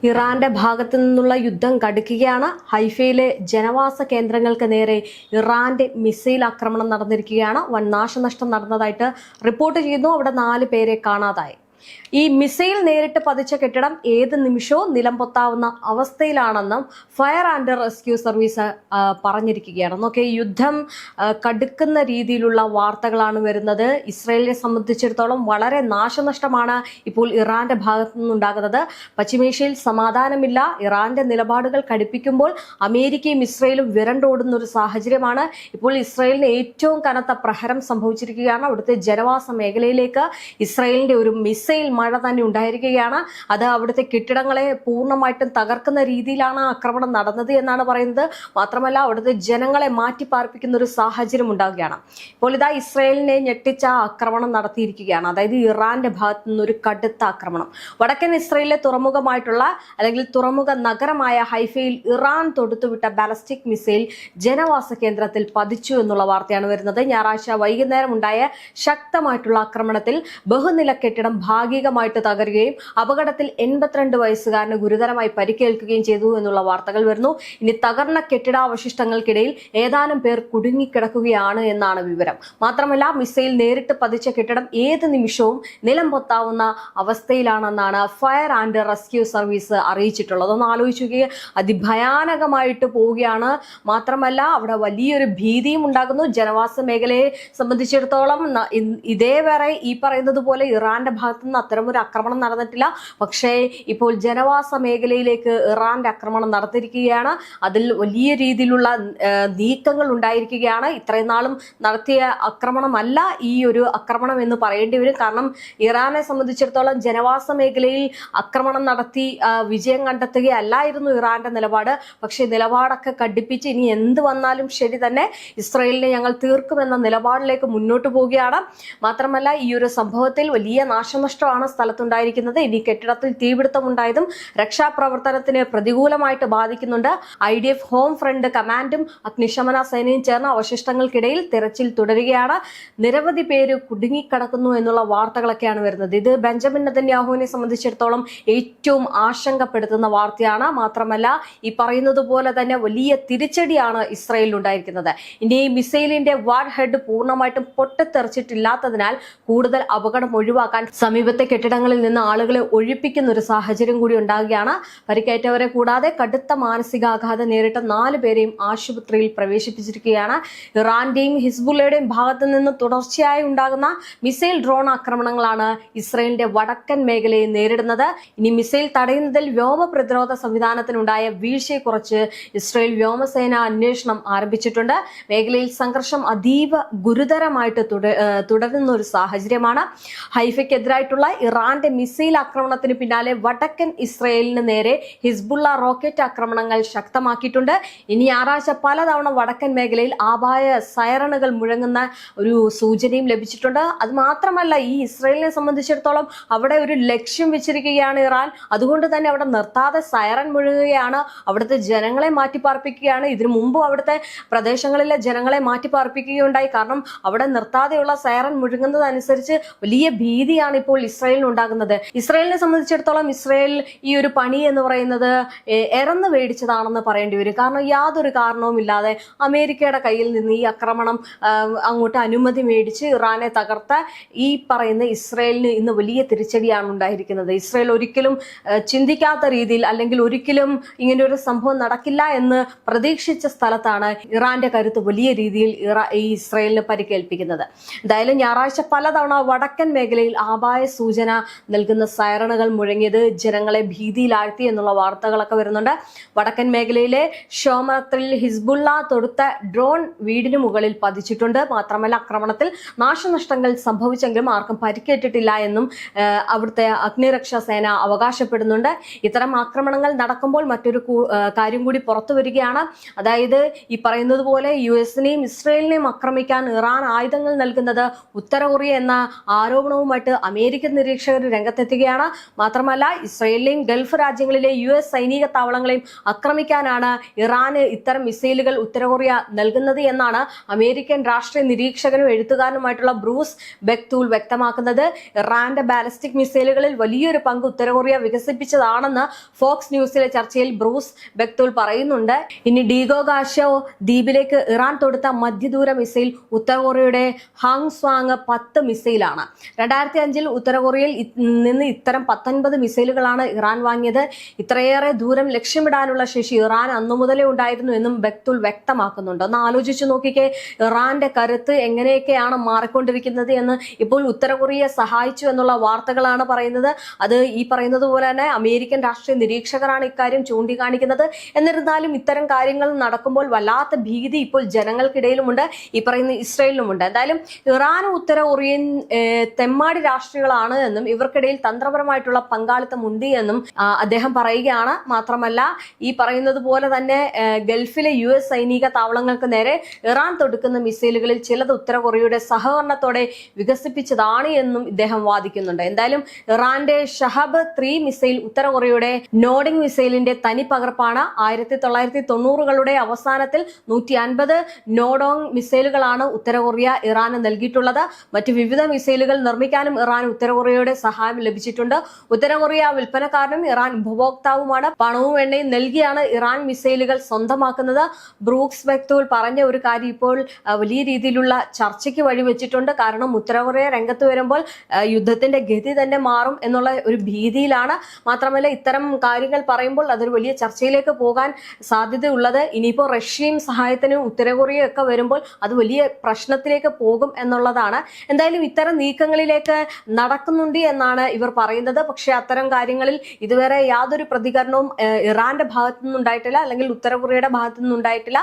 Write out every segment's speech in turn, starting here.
ഇറാന്റെ ഭാഗത്തു നിന്നുള്ള യുദ്ധം കടുക്കുകയാണ്. ഹൈഫയിലെ ജനവാസ കേന്ദ്രങ്ങൾക്ക് നേരെ ഇറാന്റെ മിസൈൽ ആക്രമണം നടന്നിരിക്കുകയാണ്. വൻ നാശനഷ്ടം നടന്നതായിട്ട് റിപ്പോർട്ട് ചെയ്യുന്നു. അവിടെ 4 പേരെ കാണാതായി. ഈ മിസൈൽ നേരിട്ട് പതിച്ച കെട്ടിടം ഏത് നിമിഷവും നിലംപൊത്താവുന്ന അവസ്ഥയിലാണെന്നും ഫയർ ആൻഡ് റെസ്ക്യൂ സർവീസ് പറഞ്ഞിരിക്കുകയാണ്. നോക്കെ യുദ്ധം കടുക്കുന്ന രീതിയിലുള്ള വാർത്തകളാണ് വരുന്നത്. ഇസ്രയേലിനെ സംബന്ധിച്ചിടത്തോളം വളരെ നാശനഷ്ടമാണ് ഇപ്പോൾ ഇറാന്റെ ഭാഗത്തു നിന്നുണ്ടാകുന്നത്. പശ്ചിമേഷ്യയിൽ സമാധാനമില്ല. ഇറാന്റെ നിലപാടുകൾ കടുപ്പിക്കുമ്പോൾ അമേരിക്കയും ഇസ്രയേലും വിരണ്ടോടുന്ന ഒരു സാഹചര്യമാണ്. ഇപ്പോൾ ഇസ്രയേലിന് ഏറ്റവും കനത്ത പ്രഹരം സംഭവിച്ചിരിക്കുകയാണ്. അവിടുത്തെ ജനവാസ മേഖലയിലേക്ക് ഇസ്രയേലിന്റെ ഒരു മിസൈൽ മഴ തന്നെ ഉണ്ടായിരിക്കുകയാണ്. അത് അവിടുത്തെ കെട്ടിടങ്ങളെ പൂർണ്ണമായിട്ടും തകർക്കുന്ന രീതിയിലാണ് ആക്രമണം നടന്നത് എന്നാണ് പറയുന്നത്. മാത്രമല്ല അവിടുത്തെ ജനങ്ങളെ മാറ്റിപ്പാർപ്പിക്കുന്ന ഒരു സാഹചര്യം ഉണ്ടാവുകയാണ്. ഇപ്പോൾ ഇതാ ഇസ്രയേലിനെ ഞെട്ടിച്ച ആക്രമണം നടത്തിയിരിക്കുകയാണ്. അതായത് ഇറാന്റെ ഭാഗത്തു നിന്നൊരു കടുത്ത ആക്രമണം. വടക്കൻ ഇസ്രയേലിലെ തുറമുഖമായിട്ടുള്ള അല്ലെങ്കിൽ തുറമുഖ നഗരമായ ഹൈഫയിൽ ഇറാൻ തൊടുത്തുവിട്ട ബാലിസ്റ്റിക് മിസൈൽ ജനവാസ കേന്ദ്രത്തിൽ പതിച്ചു എന്നുള്ള വാർത്തയാണ് വരുന്നത്. ഞായറാഴ്ച വൈകുന്നേരം ഉണ്ടായ ശക്തമായിട്ടുള്ള ആക്രമണത്തിൽ ബഹുനില കെട്ടിടം ഭാഗികമായിട്ട് തകരുകയും അപകടത്തിൽ 82 വയസ്സുകാരന് ഗുരുതരമായി പരിക്കേൽക്കുകയും ചെയ്തു എന്നുള്ള വാർത്തകൾ വരുന്നു. ഇനി തകർന്ന കെട്ടിടാവശിഷ്ടങ്ങൾക്കിടയിൽ ഏതാനും പേർ കുടുങ്ങിക്കിടക്കുകയാണ് എന്നാണ് വിവരം. മാത്രമല്ല മിസൈൽ നേരിട്ട് പതിച്ച കെട്ടിടം ഏത് നിമിഷവും നിലം പൊത്താവുന്ന അവസ്ഥയിലാണെന്നാണ് ഫയർ ആൻഡ് റെസ്ക്യൂ സർവീസ് അറിയിച്ചിട്ടുള്ളത്. ഒന്ന് ആലോചിക്കുക, അതിഭയാനകമായിട്ട് പോവുകയാണ്. മാത്രമല്ല അവിടെ വലിയൊരു ഭീതിയും ഉണ്ടാകുന്നു. ജനവാസ മേഖലയെ സംബന്ധിച്ചിടത്തോളം ഇതേവരെ ഈ പറയുന്നത് പോലെ ഇറാന്റെ ഭാഗത്തുനിന്ന് അത്തരമൊരു ആക്രമണം നടന്നിട്ടില്ല. പക്ഷേ ഇപ്പോൾ ജനവാസ മേഖലയിലേക്ക് ഇറാന്റെ ആക്രമണം നടത്തിയിരിക്കുകയാണ്. അതിൽ വലിയ രീതിയിലുള്ള നീക്കങ്ങൾ ഉണ്ടായിരിക്കുകയാണ്. ഇത്രയും നാളും നടത്തിയ ആക്രമണമല്ല ഈ ഒരു ആക്രമണം എന്ന് പറയേണ്ടി വരും. കാരണം ഇറാനെ സംബന്ധിച്ചിടത്തോളം ജനവാസ മേഖലയിൽ ആക്രമണം നടത്തി വിജയം കണ്ടെത്തുകയല്ലായിരുന്നു ഇറാന്റെ നിലപാട്. പക്ഷേ നിലപാടൊക്കെ കടുപ്പിച്ച് ഇനി എന്ത് വന്നാലും ശരി തന്നെ ഇസ്രയേലിനെ ഞങ്ങൾ തീർക്കുമെന്ന നിലപാടിലേക്ക് മുന്നോട്ട് പോവുകയാണ്. മാത്രമല്ല ഈ ഒരു സംഭവത്തിൽ വലിയ നാശനഷ്ടമാണ് സ്ഥലത്തുണ്ടായിരിക്കുന്നത്. ഇനി കെട്ടിടത്തിൽ തീപിടുത്തമുണ്ടായതും രക്ഷാപ്രവർത്തനത്തിന് പ്രതികൂലമായിട്ട് ബാധിക്കുന്നുണ്ട്. IDF ഹോം ഫ്രണ്ട് കമാൻഡും അഗ്നിശമന സേനയും ചേർന്ന അവശിഷ്ടങ്ങൾക്കിടയിൽ തിരച്ചിൽ തുടരുകയാണ്. നിരവധി പേര് കുടുങ്ങിക്കിടക്കുന്നു എന്നുള്ള വാർത്തകളൊക്കെയാണ് വരുന്നത്. ഇത് ബെഞ്ചമിൻ നെതന്യാഹുവിനെ സംബന്ധിച്ചിടത്തോളം ഏറ്റവും ആശങ്കപ്പെടുത്തുന്ന വാർത്തയാണ്. മാത്രമല്ല ഈ പറയുന്നത് പോലെ തന്നെ വലിയ തിരിച്ചടിയാണ് ഇസ്രയേലിൽ ഉണ്ടായിരിക്കുന്നത്. ഇനി ഈ മിസൈലിന്റെ വാർ ഹെഡ് പൂർണ്ണമായിട്ടും പൊട്ടിത്തെറിച്ചിട്ടില്ലാത്തതിനാൽ കൂടുതൽ അപകടം ഒഴിവാക്കാൻ സമീപത്തെ കെട്ടിടങ്ങളിൽ നിന്ന് ആളുകളെ ഒഴിപ്പിക്കുന്ന ഒരു സാഹചര്യം കൂടി ഉണ്ടാകുകയാണ്. പരിക്കേറ്റവരെ കൂടാതെ കടുത്ത മാനസികാഘാതം നേരിട്ട 4 പേരെയും ആശുപത്രിയിൽ പ്രവേശിപ്പിച്ചിരിക്കുകയാണ്. ഇറാന്റെയും ഹിസ്ബുള്ളയുടെയും ഭാഗത്തു നിന്ന് തുടർച്ചയായി ഉണ്ടാകുന്ന മിസൈൽ ഡ്രോൺ ആക്രമണങ്ങളാണ് ഇസ്രയേലിന്റെ വടക്കൻ മേഖലയെ നേരിടുന്നത്. ഇനി മിസൈൽ തടയുന്നതിൽ വ്യോമ പ്രതിരോധ സംവിധാനത്തിനുണ്ടായ വീഴ്ചയെക്കുറിച്ച് ഇസ്രയേൽ വ്യോമസേന അന്വേഷണം ആരംഭിച്ചിട്ടുണ്ട്. മേഖലയിൽ സംഘർഷം അതീവ ഗുരുതരമായിട്ട് തുടരുന്ന ഒരു സാഹചര്യമാണ്. ഹൈഫയ്ക്കെതിരായിട്ടുള്ള ഇറാന്റെ മിസൈൽ ആക്രമണത്തിന് പിന്നാലെ വടക്കൻ ഇസ്രയേലിന് നേരെ ഹിസ്ബുള്ള റോക്കറ്റ് ആക്രമണങ്ങൾ ശക്തമാക്കിയിട്ടുണ്ട്. ഇനി ഞായറാഴ്ച പലതവണ വടക്കൻ മേഖലയിൽ ആപായ സൈറണുകൾ മുഴങ്ങുന്ന ഒരു സൂചനയും ലഭിച്ചിട്ടുണ്ട്. അത് മാത്രമല്ല ഈ ഇസ്രയേലിനെ സംബന്ധിച്ചിടത്തോളം അവിടെ ഒരു ലക്ഷ്യം വെച്ചിരിക്കുകയാണ് ഇറാൻ. അതുകൊണ്ട് തന്നെ അവിടെ നിർത്താതെ സൈറൺ മുഴങ്ങുകയാണ്. അവിടുത്തെ ജനങ്ങളെ മാറ്റിപ്പാർപ്പിക്കുകയാണ്. ഇതിനു മുമ്പും അവിടുത്തെ പ്രദേശങ്ങളിലെ ജനങ്ങളെ മാറ്റിപ്പാർപ്പിക്കുകയുണ്ടായി. കാരണം അവിടെ നിർത്താതെയുള്ള സൈറൺ മുഴങ്ങുന്നതനുസരിച്ച് വലിയ ഭീതിയാണ് ഇപ്പോൾ ഇസ്രയേലിന് ഉണ്ടാകുന്നത്. ഇസ്രയേലിനെ സംബന്ധിച്ചിടത്തോളം ഇസ്രയേൽ ഈ ഒരു പണി എന്ന് പറയുന്നത് ഇറന്ന് മേടിച്ചതാണെന്ന് പറയേണ്ടി വരും. കാരണം യാതൊരു കാരണവും ഇല്ലാതെ അമേരിക്കയുടെ കയ്യിൽ നിന്ന് ഈ ആക്രമണം അങ്ങോട്ട് അനുമതി മേടിച്ച് ഇറാനെ തകർത്ത ഈ പറയുന്ന ഇസ്രയേലിന് ഇന്ന് വലിയ തിരിച്ചടിയാണ് ഉണ്ടായിരിക്കുന്നത്. ഇസ്രയേൽ ഒരിക്കലും ചിന്തിക്കാത്ത രീതിയിൽ അല്ലെങ്കിൽ ഒരിക്കലും ഇങ്ങനെ ഒരു സംഭവം നടക്കില്ല എന്ന് പ്രതീക്ഷിച്ച സ്ഥലത്താണ് ഇറാന്റെ കരുത്ത് വലിയ രീതിയിൽ ഈ ഇസ്രയേലിന് പരിക്കേൽപ്പിക്കുന്നത്. എന്തായാലും ഞായറാഴ്ച പലതവണ വടക്കൻ മേഖലയിൽ ആപായ സൂചന നൽകുന്ന സൈറണുകൾ മുഴങ്ങിയത് ജനങ്ങളെ ഭീതിയിലാഴ്ത്തി എന്നുള്ള വാർത്തകളൊക്കെ വരുന്നുണ്ട്. വടക്കൻ മേഖലയിലെ ഷോമത്തിൽ ഹിസ്ബുള്ള തൊടുത്ത ഡ്രോൺ വീടിന് മുകളിൽ പതിച്ചിട്ടുണ്ട്. മാത്രമല്ല ആക്രമണത്തിൽ നാശനഷ്ടങ്ങൾ സംഭവിച്ചെങ്കിലും ആർക്കും പരിക്കേറ്റിട്ടില്ല എന്നും അവിടുത്തെ അഗ്നിരക്ഷാ സേന അവകാശപ്പെടുന്നുണ്ട്. ഇത്തരം ആക്രമണങ്ങൾ നടക്കുമ്പോൾ മറ്റൊരു കാര്യം കൂടി പുറത്തു വരികയാണ്. അതായത് ഈ പറയുന്നത് പോലെ US-നെയും ഇസ്രയേലിനെയും ആക്രമിക്കാൻ ഇറാൻ ആയുധങ്ങൾ നൽകുന്നത് ഉത്തര കൊറിയ എന്ന ആരോപണവുമായിട്ട് അമേരിക്ക അമേരിക്കൻ നിരീക്ഷകർ രംഗത്തെത്തുകയാണ്. മാത്രമല്ല ഇസ്രയേലിലെയും ഗൾഫ് രാജ്യങ്ങളിലെ US സൈനിക താവളങ്ങളെയും ആക്രമിക്കാനാണ് ഇറാന് ഇത്തരം മിസൈലുകൾ ഉത്തര കൊറിയ നൽകുന്നത് എന്നാണ് അമേരിക്കൻ രാഷ്ട്രീയ നിരീക്ഷകനും എഴുത്തുകാരനുമായിട്ടുള്ള ബ്രൂസ് ബെക്തൂൾ വ്യക്തമാക്കുന്നത്. ഇറാന്റെ ബാലിസ്റ്റിക് മിസൈലുകളിൽ വലിയൊരു പങ്ക് ഉത്തര കൊറിയ വികസിപ്പിച്ചതാണെന്ന് ഫോക്സ് ന്യൂസിലെ ചർച്ചയിൽ ബ്രൂസ് ബെക്തൂൾ പറയുന്നുണ്ട്. ഇനി ഡീഗോ ഗാഷോ ദ്വീപിലേക്ക് ഇറാൻ തൊടുത്ത മധ്യദൂര മിസൈൽ ഉത്തര കൊറിയയുടെ ഹാങ് സ്വാങ് 10 മിസൈലാണ്. 2005 ഉത്തര കൊറിയയിൽ നിന്ന് ഇത്തരം 19 മിസൈലുകളാണ് ഇറാൻ വാങ്ങിയത്. ഇത്രയേറെ ദൂരം ലക്ഷ്യമിടാനുള്ള ശേഷി ഇറാൻ അന്നു മുതലേ ഉണ്ടായിരുന്നു എന്നും ബെക്തൂൾ വ്യക്തമാക്കുന്നുണ്ട്. ഒന്ന് ആലോചിച്ചു നോക്കിക്കേ, ഇറാന്റെ കരുത്ത് എങ്ങനെയൊക്കെയാണ് മാറിക്കൊണ്ടിരിക്കുന്നത് എന്ന്. ഇപ്പോൾ ഉത്തര കൊറിയയെ സഹായിച്ചു എന്നുള്ള വാർത്തകളാണ് പറയുന്നത്. അത് ഈ പറയുന്നത് പോലെ തന്നെ അമേരിക്കൻ രാഷ്ട്രീയ നിരീക്ഷകരാണ് ഇക്കാര്യം ചൂണ്ടിക്കാണിക്കുന്നത്. എന്നിരുന്നാലും ഇത്തരം കാര്യങ്ങൾ നടക്കുമ്പോൾ വല്ലാത്ത ഭീതി ഇപ്പോൾ ജനങ്ങൾക്കിടയിലുമുണ്ട്, ഈ പറയുന്ന ഇസ്രയേലിലുമുണ്ട്. എന്തായാലും ഇറാനും ഉത്തര കൊറിയൻ തെമ്മാടി രാഷ്ട്രീയങ്ങളാണ് എന്നും ഇവർക്കിടയിൽ തന്ത്രപരമായിട്ടുള്ള പങ്കാളിത്തമുണ്ട് എന്നും അദ്ദേഹം പറയുകയാണ്. മാത്രമല്ല ഈ പറയുന്നത് പോലെ തന്നെ ഗൾഫിലെ US സൈനിക താവളങ്ങൾക്ക് നേരെ ഇറാൻ തൊടുക്കുന്ന മിസൈലുകളിൽ ചിലത് ഉത്തര കൊറിയയുടെ സഹകരണത്തോടെ വികസിപ്പിച്ചതാണ് എന്നും ഇദ്ദേഹം വാദിക്കുന്നുണ്ട്. എന്തായാലും ഇറാന്റെ ഷഹബ് 3 മിസൈൽ ഉത്തര കൊറിയയുടെ നോഡിംഗ് മിസൈലിന്റെ തനി പകർപ്പാണ്. 1990കളുടെ അവസാനത്തിൽ 150 നോഡോങ് മിസൈലുകളാണ് ഉത്തര കൊറിയ ഇറാന് നൽകിയിട്ടുള്ളത്. മറ്റു വിവിധ മിസൈലുകൾ നിർമ്മിക്കാനും ഇറാൻ ഉത്തര കൊറിയയുടെ സഹായം ലഭിച്ചിട്ടുണ്ട്. ഉത്തര കൊറിയ വിൽപ്പനക്കാരനും ഇറാൻ ഉപഭോക്താവുമാണ്. പണവും എണ്ണയും നൽകിയാണ് ഇറാൻ മിസൈലുകൾ സ്വന്തമാക്കുന്നത്. ബ്രൂക്സ് ബെക്തൂൾ പറഞ്ഞ ഒരു കാര്യം ഇപ്പോൾ വലിയ രീതിയിലുള്ള ചർച്ചയ്ക്ക് വഴിവെച്ചിട്ടുണ്ട്. കാരണം ഉത്തര കൊറിയ രംഗത്ത് വരുമ്പോൾ യുദ്ധത്തിന്റെ ഗതി തന്നെ മാറും എന്നുള്ള ഒരു ഭീതിയിലാണ്. മാത്രമല്ല ഇത്തരം കാര്യങ്ങൾ പറയുമ്പോൾ അതൊരു വലിയ ചർച്ചയിലേക്ക് പോകാൻ സാധ്യതയുള്ളത്. ഇനിയിപ്പോൾ റഷ്യയും സഹായത്തിന് ഉത്തര കൊറിയ ഒക്കെ വരുമ്പോൾ അത് വലിയ പ്രശ്നത്തിലേക്ക് പോകും എന്നുള്ളതാണ്. എന്തായാലും ഇത്തരം നീക്കങ്ങളിലേക്ക് നടക്കുന്നുണ്ട് എന്നാണ് ഇവർ പറയുന്നത്. പക്ഷെ അത്തരം കാര്യങ്ങളിൽ ഇതുവരെ യാതൊരു പ്രതികരണവും ഇറാന്റെ ഭാഗത്തു നിന്നുണ്ടായിട്ടില്ല, അല്ലെങ്കിൽ ഉത്തര കൊറിയയുടെ ഭാഗത്തു നിന്നുണ്ടായിട്ടില്ല.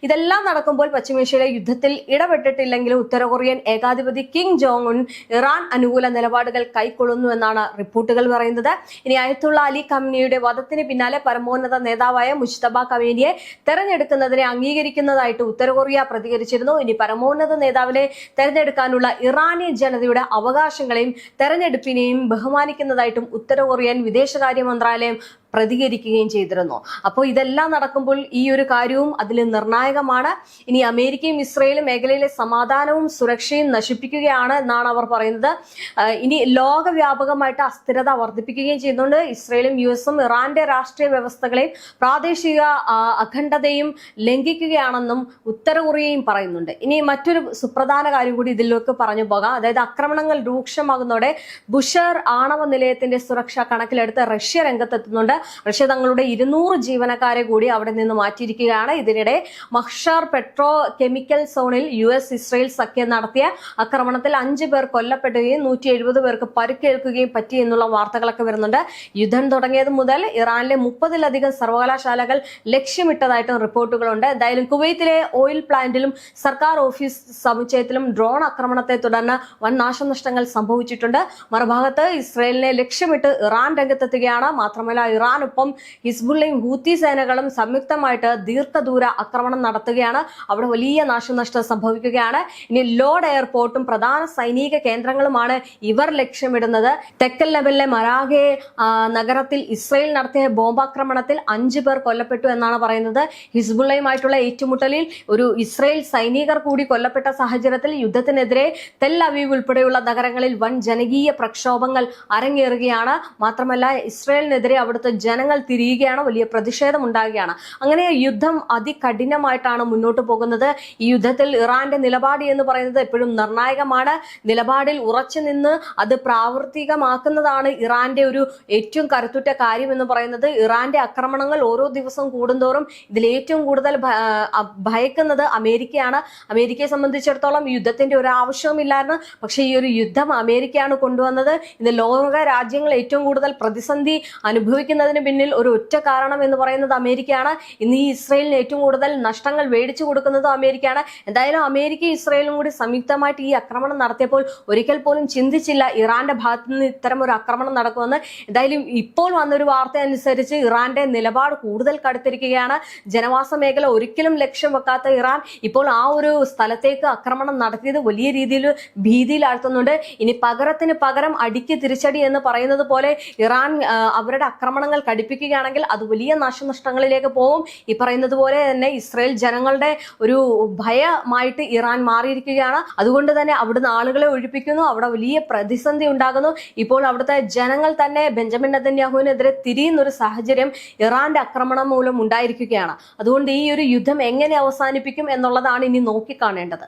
ഇതെല്ലാം നടക്കുമ്പോൾ പശ്ചിമേഷ്യയിലെ യുദ്ധത്തിൽ ഇടപെട്ടിട്ടില്ലെങ്കിലും ഉത്തര കൊറിയൻ ഏകാധിപതി കിം ജോങ് ഉൻ ഇറാൻ അനുകൂല നിലപാടുകൾ കൈക്കൊള്ളുന്നു എന്നാണ് റിപ്പോർട്ടുകൾ പറയുന്നത്. ഇനി അയത്തുള്ള അലി ഖമേനിയുടെ വധത്തിന് പിന്നാലെ പരമോന്നത നേതാവായ മുജ്തബ ഖമേനിയെ തെരഞ്ഞെടുക്കുന്നതിനെ അംഗീകരിക്കുന്നതായിട്ട് ഉത്തര കൊറിയ പ്രതികരിച്ചിരുന്നു. ഇനി പരമോന്നത നേതാവിനെ തെരഞ്ഞെടുക്കാനുള്ള ഇറാനിയൻ ജനതയുടെ അവകാശങ്ങളെയും തെരഞ്ഞെടുപ്പിനെയും ബഹുമാനിക്കുന്നതായിട്ടും ഉത്തര കൊറിയൻ വിദേശകാര്യ മന്ത്രാലയം പ്രതികരിക്കുകയും ചെയ്തിരുന്നു. അപ്പോൾ ഇതെല്ലാം നടക്കുമ്പോൾ ഈ ഒരു കാര്യവും അതിൽ നിർണായകമാണ്. ഇനി അമേരിക്കയും ഇസ്രയേലും മേഖലയിലെ സമാധാനവും സുരക്ഷയും നശിപ്പിക്കുകയാണ് എന്നാണ് അവർ പറയുന്നത്. ഇനി ലോകവ്യാപകമായിട്ട് അസ്ഥിരത വർദ്ധിപ്പിക്കുകയും ചെയ്യുന്നുണ്ട്. ഇസ്രയേലും US-ഉം ഇറാന്റെ രാഷ്ട്രീയ വ്യവസ്ഥകളെയും പ്രാദേശിക അഖണ്ഡതയും ലംഘിക്കുകയാണെന്നും ഉത്തര കൊറിയയും പറയുന്നുണ്ട്. ഇനി മറ്റൊരു സുപ്രധാന കാര്യം കൂടി ഇതിലേക്ക് പറഞ്ഞു പോകാം. അതായത് ആക്രമണങ്ങൾ രൂക്ഷമാകുന്നതോടെ ബുഷർ ആണവ നിലയത്തിന്റെ സുരക്ഷ കണക്കിലെടുത്ത് റഷ്യ രംഗത്തെത്തുന്നുണ്ട്. റഷ്യ തങ്ങളുടെ 200 ജീവനക്കാരെ കൂടി അവിടെ നിന്ന് മാറ്റിയിരിക്കുകയാണ്. ഇതിനിടെ മഹ്ഷാർ പെട്രോ കെമിക്കൽ സോണിൽ US ഇസ്രയേൽ സഖ്യം നടത്തിയ ആക്രമണത്തിൽ 5 പേർ കൊല്ലപ്പെടുകയും 170 പേർക്ക് പരിക്കേൽക്കുകയും പറ്റി എന്നുള്ള വാർത്തകളൊക്കെ വരുന്നുണ്ട്. യുദ്ധം തുടങ്ങിയത് മുതൽ ഇറാനിലെ 30-ലധികം സർവകലാശാലകൾ ലക്ഷ്യമിട്ടതായിട്ടും റിപ്പോർട്ടുകളുണ്ട്. എന്തായാലും കുവൈത്തിലെ ഓയിൽ പ്ലാന്റിലും സർക്കാർ ഓഫീസ് സമുച്ചയത്തിലും ഡ്രോൺ ആക്രമണത്തെ തുടർന്ന് വൻ നാശനഷ്ടങ്ങൾ സംഭവിച്ചിട്ടുണ്ട്. മറുഭാഗത്ത് ഇസ്രയേലിനെ ലക്ഷ്യമിട്ട് ഇറാൻ രംഗത്തെത്തുകയാണ്. മാത്രമല്ല ഇറാനൊപ്പം ഹിസ്ബുള്ളയും ഹൂത്തി സേനകളും സംയുക്തമായിട്ട് ദീർഘദൂര ആക്രമണം നടത്തുകയാണ്. അവിടെ വലിയ നാശനഷ്ടം സംഭവിക്കുകയാണ്. ഇനി ലോഡ് എയർപോർട്ടും പ്രധാന സൈനിക കേന്ദ്രങ്ങളുമാണ് ഇവർ ലക്ഷ്യമിടുന്നത്. തെക്കൻ ലെബനിലെ മരാഗെ നഗരത്തിൽ ഇസ്രയേൽ നടത്തിയ ബോംബാക്രമണത്തിൽ 5 പേർ കൊല്ലപ്പെട്ടു എന്നാണ് പറയുന്നത്. ഹിസ്ബുള്ളയുമായിട്ടുള്ള ഏറ്റുമുട്ടലിൽ ഒരു ഇസ്രയേൽ സൈനികർ കൂടി കൊല്ലപ്പെട്ട സാഹചര്യത്തിൽ യുദ്ധത്തിനെതിരെ തെൽ അവീവ് ഉൾപ്പെടെയുള്ള നഗരങ്ങളിൽ വൻ ജനകീയ പ്രക്ഷോഭങ്ങൾ അരങ്ങേറുകയാണ്. മാത്രമല്ല ഇസ്രയേലിനെതിരെ അവിടുത്തെ ജനങ്ങൾ തിരിയുകയാണ്, വലിയ പ്രതിഷേധം ഉണ്ടാകുകയാണ്. അങ്ങനെ യുദ്ധം അതികഠിനമായിട്ടാണ് മുന്നോട്ട് പോകുന്നത്. ഈ യുദ്ധത്തിൽ ഇറാന്റെ നിലപാട് എന്ന് പറയുന്നത് എപ്പോഴും നിർണായകമാണ്. നിലപാടിൽ ഉറച്ചു നിന്ന് അത് പ്രാവർത്തികമാക്കുന്നതാണ് ഇറാന്റെ ഒരു ഏറ്റവും കരുത്തുറ്റ കാര്യം എന്ന് പറയുന്നത്. ഇറാന്റെ ആക്രമണങ്ങൾ ഓരോ ദിവസം കൂടുന്തോറും ഇതിൽ ഏറ്റവും കൂടുതൽ ഭയക്കുന്നത് അമേരിക്കയാണ്. അമേരിക്കയെ സംബന്ധിച്ചിടത്തോളം യുദ്ധത്തിന്റെ ഒരു ആവശ്യവുമില്ലായിരുന്നു. പക്ഷെ ഈ ഒരു യുദ്ധം അമേരിക്കയാണ് കൊണ്ടുവന്നത്. ഇന്ന് ലോക രാജ്യങ്ങൾ ഏറ്റവും കൂടുതൽ പ്രതിസന്ധി അനുഭവിക്കുന്നത് സംഭവിക്കുന്നതിന് പിന്നിൽ ഒരു ഒറ്റ കാരണം എന്ന് പറയുന്നത് അമേരിക്കയാണ്. ഇന്ന് ഈ ഇസ്രയേലിന് ഏറ്റവും കൂടുതൽ നഷ്ടങ്ങൾ മേടിച്ചു കൊടുക്കുന്നത് അമേരിക്കയാണ്. എന്തായാലും അമേരിക്കയും ഇസ്രയേലും കൂടി സംയുക്തമായിട്ട് ഈ ആക്രമണം നടത്തിയപ്പോൾ ഒരിക്കൽ പോലും ചിന്തിച്ചില്ല ഇറാന്റെ ഭാഗത്ത് നിന്ന് ഇത്തരം ഒരു ആക്രമണം നടക്കുമെന്ന്. എന്തായാലും ഇപ്പോൾ വന്നൊരു വാർത്ത അനുസരിച്ച് ഇറാന്റെ നിലപാട് കൂടുതൽ കടുത്തിരിക്കുകയാണ്. ജനവാസ മേഖല ഒരിക്കലും ലക്ഷ്യം വെക്കാത്ത ഇറാൻ ഇപ്പോൾ ആ ഒരു സ്ഥലത്തേക്ക് ആക്രമണം നടത്തിയത് വലിയ രീതിയിൽ ഭീതിയിലാഴ്ത്തുന്നുണ്ട്. ഇനി പകരത്തിന് പകരം അടിക്ക് തിരിച്ചടി എന്ന് പറയുന്നത് പോലെ ഇറാൻ അവരുടെ ആക്രമണങ്ങൾ കടുപ്പിക്കുകയാണെങ്കിൽ അത് വലിയ നാശനഷ്ടങ്ങളിലേക്ക് പോകും. ഈ പറയുന്നത് പോലെ തന്നെ ഇസ്രായേൽ ജനങ്ങളുടെ ഒരു ഭയമായിട്ട് ഇറാൻ മാറിയിരിക്കുകയാണ്. അതുകൊണ്ട് തന്നെ അവിടുന്ന് ആളുകളെ ഒഴിപ്പിക്കുന്നു, അവിടെ വലിയ പ്രതിസന്ധി ഉണ്ടാകുന്നു. ഇപ്പോൾ അവിടുത്തെ ജനങ്ങൾ തന്നെ ബെഞ്ചമിൻ നെതന്യാഹുവിനെതിരെ തിരിയുന്ന ഒരു സാഹചര്യം ഇറാന്റെ ആക്രമണം മൂലം ഉണ്ടായിരിക്കുകയാണ്. അതുകൊണ്ട് ഈ ഒരു യുദ്ധം എങ്ങനെ അവസാനിപ്പിക്കും എന്നുള്ളതാണ് ഇനി നോക്കിക്കാണേണ്ടത്.